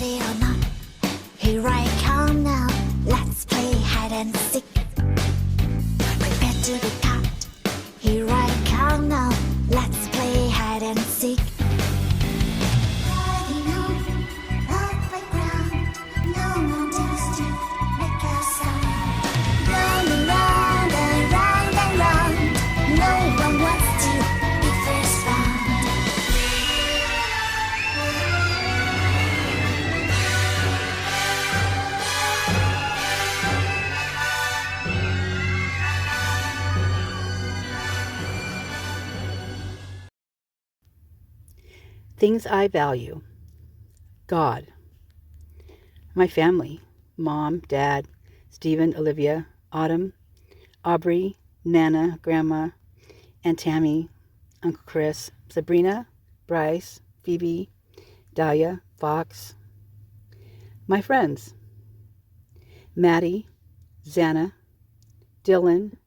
Ready or not, here I come now. Let's play hide and seek. Prepare to be caught. Here I come now. Let's play hide and seek. Riding on the playground, no mountains to make a sound. Round and round and round and round. No one wants to be first found. Things I value. God. My family. Mom, Dad, Stephen, Olivia, Autumn, Aubrey, Nana, Grandma, Aunt Tammy, Uncle Chris, Sabrina, Bryce, Phoebe, Dahlia, Fox. My friends. Maddie, Xana, Dylan,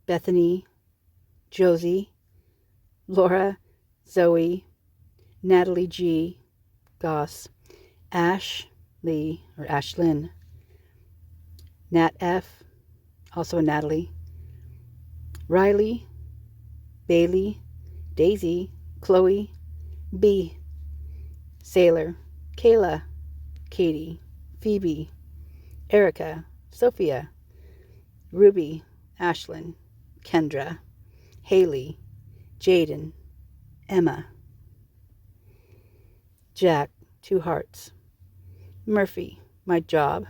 Bethany, Josie, Laura, Zoe, Natalie G, Goss, Ashley or Ashlyn, Nat F, also Natalie, Riley, Bailey, Daisy, Chloe, B, Sailor, Kayla, Katie, Phoebe, Erica, Sophia, Ruby, Ashlyn, Kendra, Haley, Jaden, Emma, Jack, 2 hearts, Murphy, my job,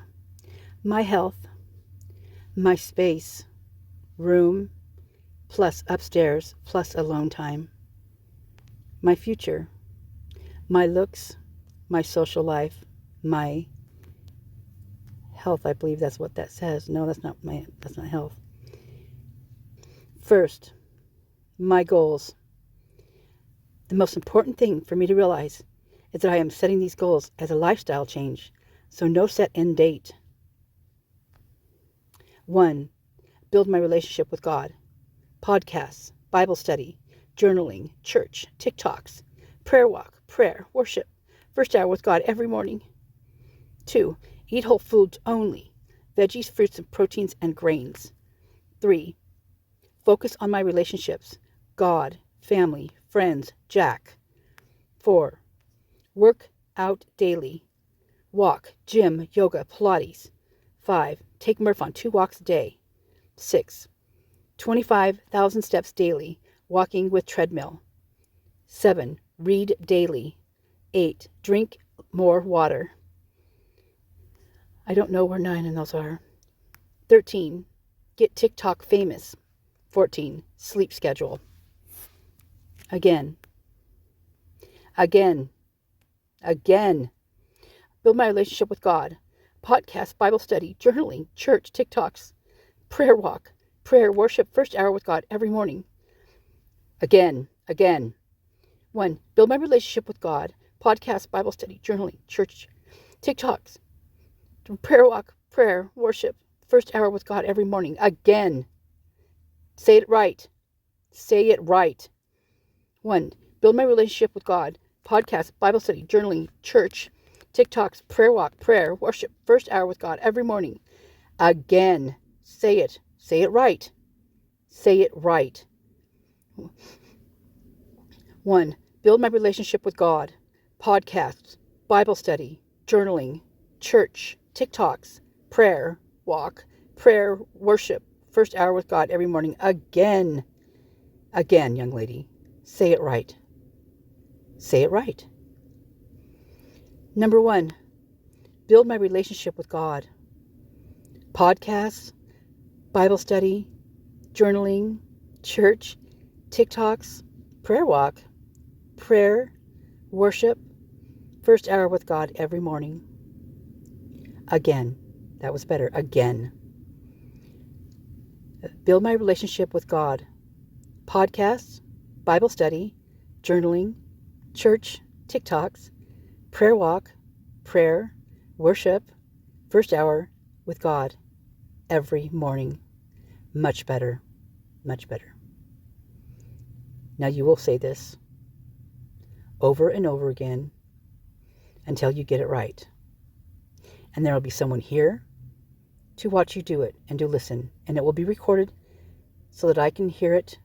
my health, my space, room, plus upstairs, plus alone time, my future, my looks, my social life, my health. I believe that's what that says. No, that's not health. First, my goals. The most important thing for me to realize is that I am setting these goals as a lifestyle change, so no set end date. 1. Build my relationship with God. Podcasts, Bible study, journaling, church, TikToks, prayer walk, prayer, worship, first hour with God every morning. 2. Eat whole foods only, veggies, fruits, and proteins, and grains. 3. Focus on my relationships, God, family, friends, Jack. 4. Work out daily. Walk, gym, yoga, Pilates. 5. Take Murph on 2 walks a day. 6. 25,000 steps daily, walking with treadmill. 7. Read daily. 8. Drink more water. I don't know where 9 in those are. 13. Get TikTok famous. 14. Sleep schedule. Again. Build my relationship with God. Podcast, Bible study, journaling, church, TikToks, prayer walk, prayer, worship, first hour with God every morning. Again. 1. Build my relationship with God. Podcast, Bible study, journaling, church, TikToks, prayer walk, prayer, worship, first hour with God every morning. Again. Say it right. 1. Build my relationship with God. Podcast, Bible study, journaling, church, TikToks, prayer walk, prayer, worship, first hour with God every morning. Again. Say it. Say it right. 1. Build my relationship with God. Podcasts, Bible study, journaling, church, TikToks, prayer walk, prayer, worship, first hour with God every morning. Again, young lady. Say it right. Number 1. Build my relationship with God. Podcasts, Bible study, journaling, church, TikToks, prayer walk, prayer, worship, first hour with God every morning. Again. That was better. Again. Build my relationship with God. Podcasts, Bible study, journaling, church, TikToks, prayer walk, prayer, worship, first hour with God every morning. Much better. Now you will say this over and over again. until you get it right. And there will be someone here to watch you do it and to listen. And it will be recorded so that I can hear it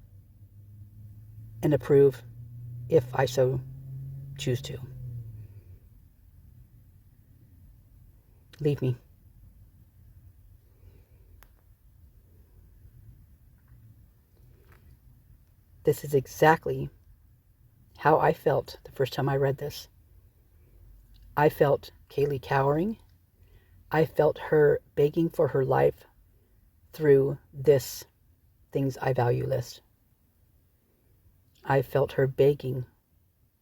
and approve if I so choose to. Leave me. This is exactly how I felt the first time I read this. I felt Kaylee cowering. I felt her begging for her life through this things I value list. I felt her begging,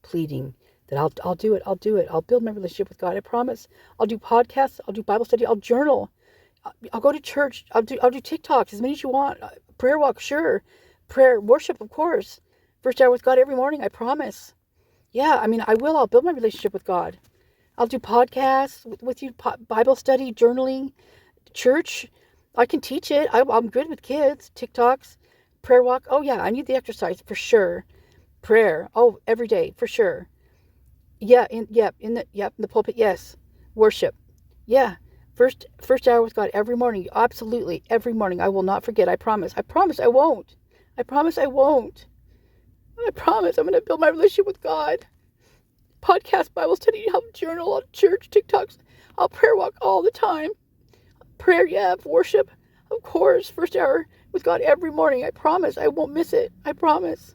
pleading that I'll do it. I'll build my relationship with God. I promise. I'll do podcasts. I'll do Bible study. I'll journal. I'll go to church. I'll do TikToks, as many as you want. Prayer walk, sure. Prayer, worship, of course. First hour with God every morning, I promise. Yeah, I mean, I will. I'll build my relationship with God. I'll do podcasts with you, Bible study, journaling, church. I can teach it. I'm good with kids. TikToks, prayer walk. Oh, yeah, I need the exercise for sure. Prayer. Oh, every day for sure. Yeah, in the pulpit. Yes. Worship. Yeah. First hour with God every morning. Absolutely. Every morning. I will not forget. I promise. I promise I won't. I promise I won't. I promise I'm going to build my relationship with God. Podcast, Bible study, I'll journal, I'll church, TikToks, I'll prayer walk all the time. Prayer, yeah, worship, of course. First hour with God every morning. I promise I won't miss it. I promise.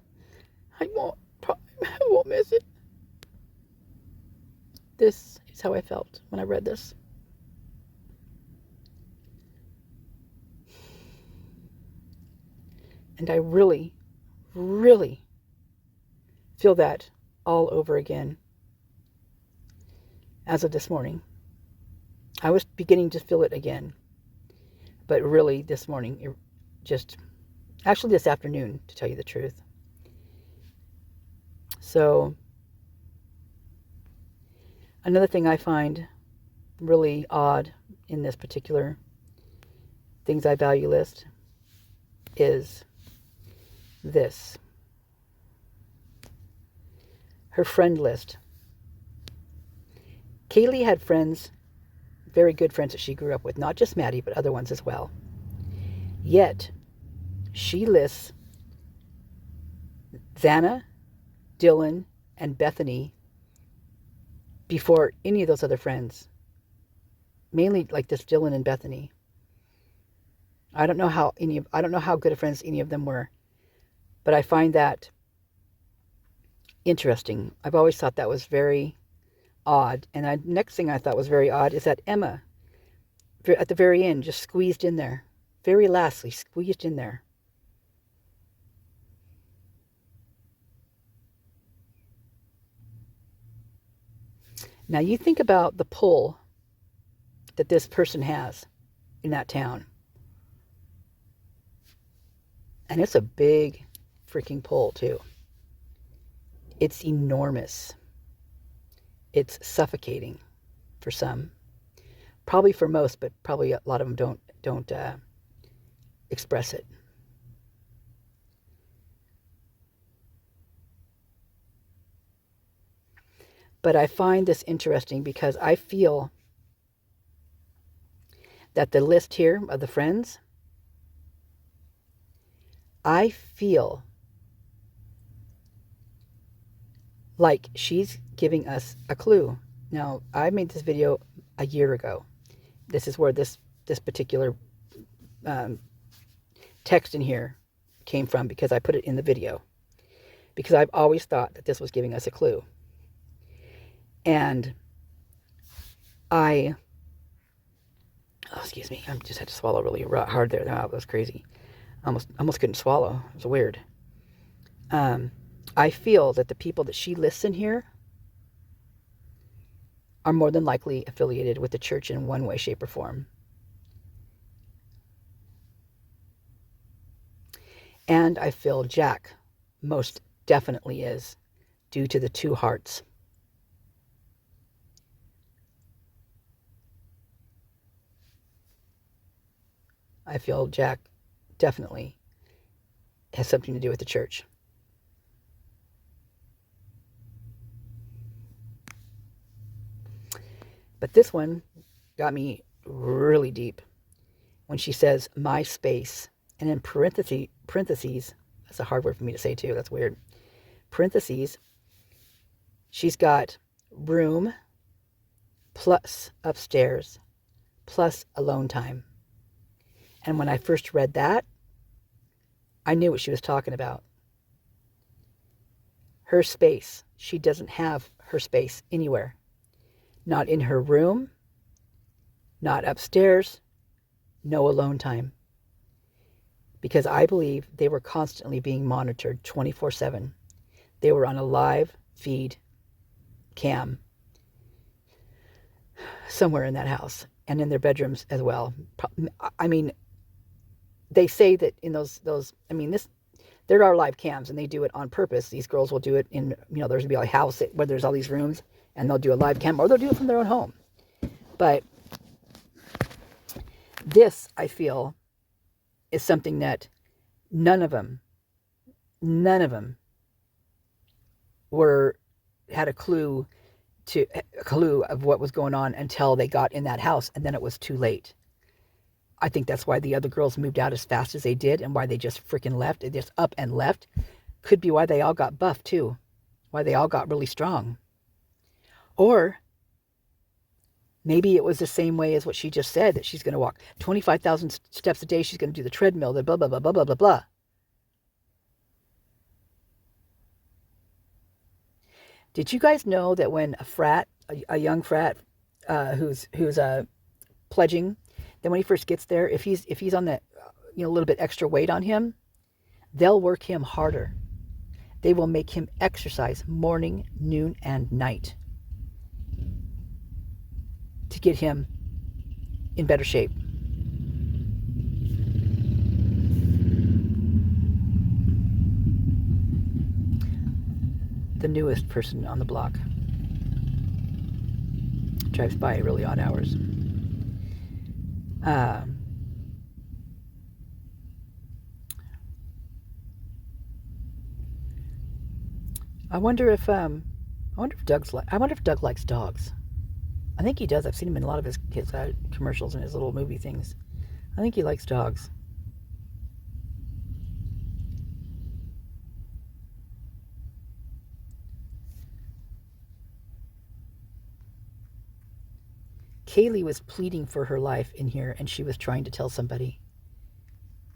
I won't miss it. This is how I felt when I read this. And I really, really feel that all over again. As of this morning, I was beginning to feel it again. But really this morning, actually this afternoon, to tell you the truth. So, another thing I find really odd in this particular things I value list is this. Her friend list. Kaylee had friends, very good friends that she grew up with, not just Maddie, but other ones as well. Yet, she lists Xana, Dylan, and Bethany before any of those other friends. Mainly like this Dylan and Bethany. I don't know how good of friends any of them were, but I find that interesting. I've always thought that was very odd. And the next thing I thought was very odd is that Emma, at the very end, just squeezed in there. Very lastly, squeezed in there. Now you think about the pull that this person has in that town. And it's a big freaking pull too. It's enormous. It's suffocating for some. Probably for most, but probably a lot of them don't express it. But I find this interesting because I feel that the list here of the friends, I feel like she's giving us a clue. Now, I made this video a year ago. This is where this particular text in here came from, because I put it in the video. Because I've always thought that this was giving us a clue. And excuse me, I just had to swallow really hard there. That was crazy. Almost couldn't swallow. It was weird. I feel that the people that she lists in here are more than likely affiliated with the church in one way, shape, or form. And I feel Jack most definitely is, due to the two hearts. I feel Jack definitely has something to do with the church. But this one got me really deep when she says, my space, and in parentheses, that's a hard word for me to say too, that's weird. Parentheses, she's got room plus upstairs plus alone time. And when I first read that, I knew what she was talking about. Her space. She doesn't have her space anywhere. Not in her room, not upstairs, no alone time. Because I believe they were constantly being monitored 24/7. They were on a live feed cam somewhere in that house and in their bedrooms as well. I mean, they say that in those there are live cams and they do it on purpose. These girls will do it in, there's going to be a house where there's all these rooms and they'll do a live cam, or they'll do it from their own home. But this, I feel, is something that none of them had a clue of what was going on until they got in that house, and then it was too late. I think that's why the other girls moved out as fast as they did, and why they just freaking left. They just up and left. Could be why they all got buffed too. Why they all got really strong. Or maybe it was the same way as what she just said, that she's going to walk 25,000 steps a day. She's going to do the treadmill, the blah, blah, blah, blah, blah, blah, blah. Did you guys know that when a young frat who's pledging, then when he first gets there, if he's on that a little bit extra weight on him, they'll work him harder. They will make him exercise morning, noon, and night to get him in better shape. The newest person on the block drives by at really odd hours. I wonder if Doug likes dogs. I think he does. I've seen him in a lot of his commercials and his little movie things. I think he likes dogs. Kaylee was pleading for her life in here, and she was trying to tell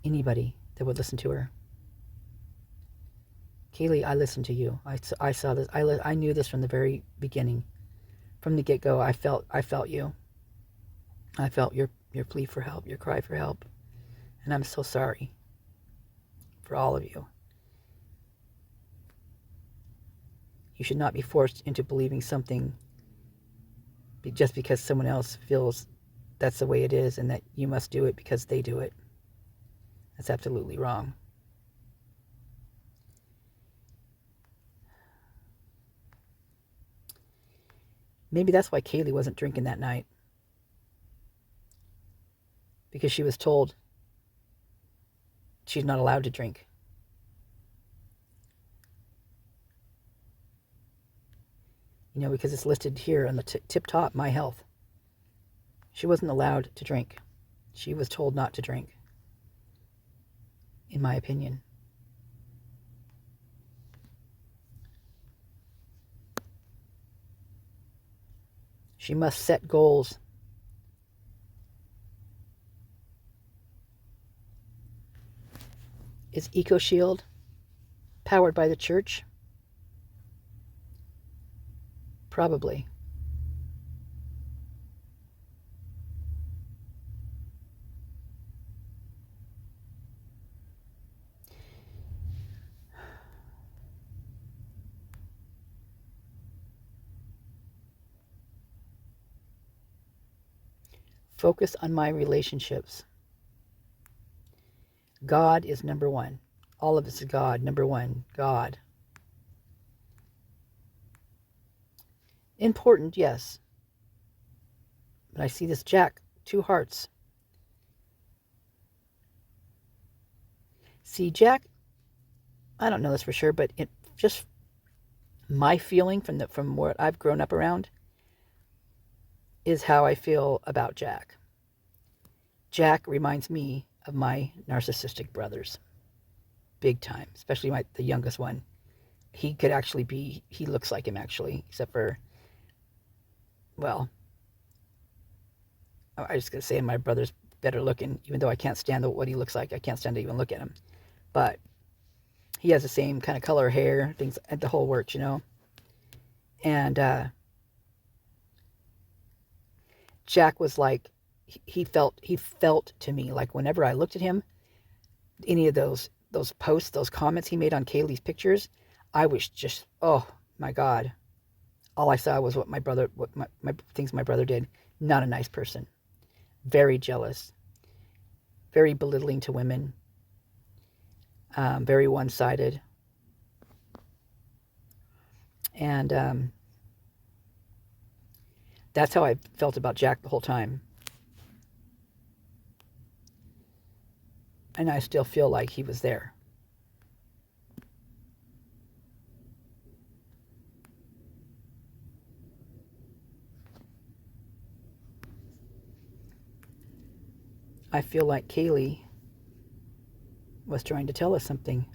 anybody that would listen to her. Kaylee, I listened to you. I saw this. I knew this from the very beginning. From the get-go, I felt you. I felt your plea for help, your cry for help. And I'm so sorry for all of you. You should not be forced into believing something just because someone else feels that's the way it is and that you must do it because they do it. That's absolutely wrong. Maybe that's why Kaylee wasn't drinking that night. Because she was told she's not allowed to drink. Because it's listed here on the tip top, my health. She wasn't allowed to drink. She was told not to drink, in my opinion. She must set goals. Is EcoShield powered by the church? Probably. Focus on my relationships. God is number one. All of us is God. Number one, God. Important, yes. But I see this Jack, 2 hearts. See, Jack, I don't know this for sure, but it just my feeling from what I've grown up around, is how I feel about Jack. Jack reminds me of my narcissistic brothers. Big time. Especially the youngest one. He could actually be, he looks like him actually. Except for, well, I was just going to say my brother's better looking. Even though I can't stand what he looks like. I can't stand to even look at him. But he has the same kind of color hair. Things, the whole works, you know. And Jack was like, he felt to me like whenever I looked at him, any of those posts, those comments he made on Kaylee's pictures, I was just, oh my God. All I saw was what my things my brother did. Not a nice person. Very jealous. Very belittling to women. Very one-sided. And that's how I felt about Jack the whole time. And I still feel like he was there. I feel like Kaylee was trying to tell us something.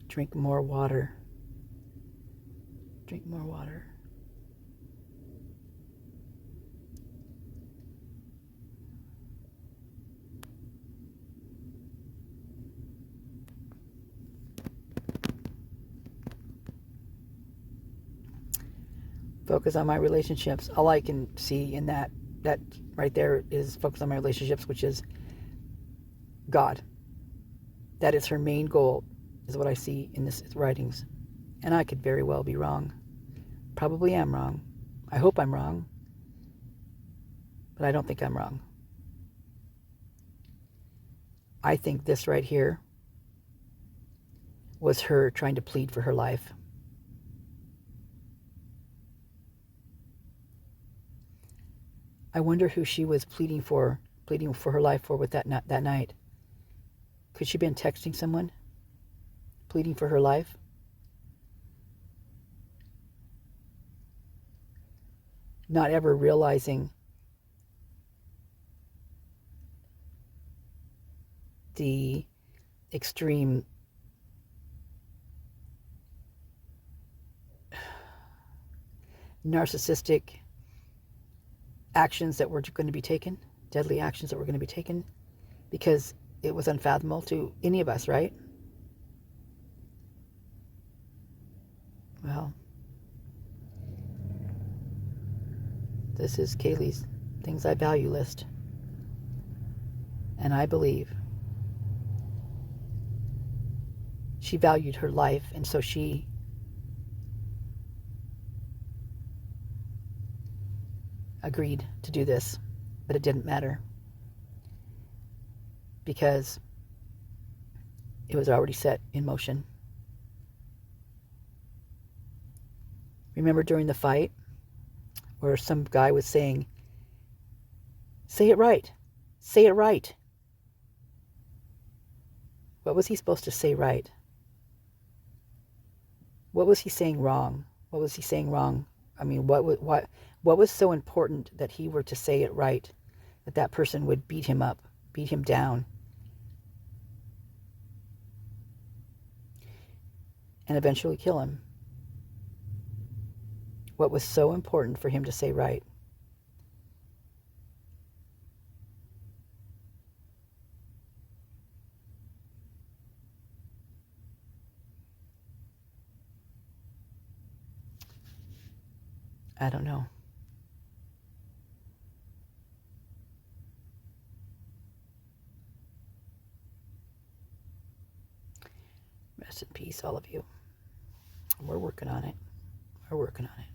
Drink more water. Drink more water. Focus on my relationships. All I can see in that right there is focus on my relationships, which is God. That is her main goal, is what I see in this writings. And I could very well be wrong. Probably am wrong. I hope I'm wrong. But I don't think I'm wrong. I think this right here was her trying to plead for her life. I wonder who she was pleading for her life for with that night. Could she have been texting someone? Pleading for her life? Not ever realizing the extreme narcissistic actions that were going to be taken, deadly actions that were going to be taken, because it was unfathomable to any of us, right? Well, this is Kaylee's Things I Value list. And I believe she valued her life, and so she agreed to do this, but it didn't matter because it was already set in motion. Remember during the fight where some guy was saying, say it right, say it right. What was he supposed to say right? What was he saying wrong? What was he saying wrong? I mean, what was so important that he were to say it right, that person would beat him up, beat him down, and eventually kill him? What was so important for him to say right? I don't know. Rest in peace, all of you. We're working on it. We're working on it.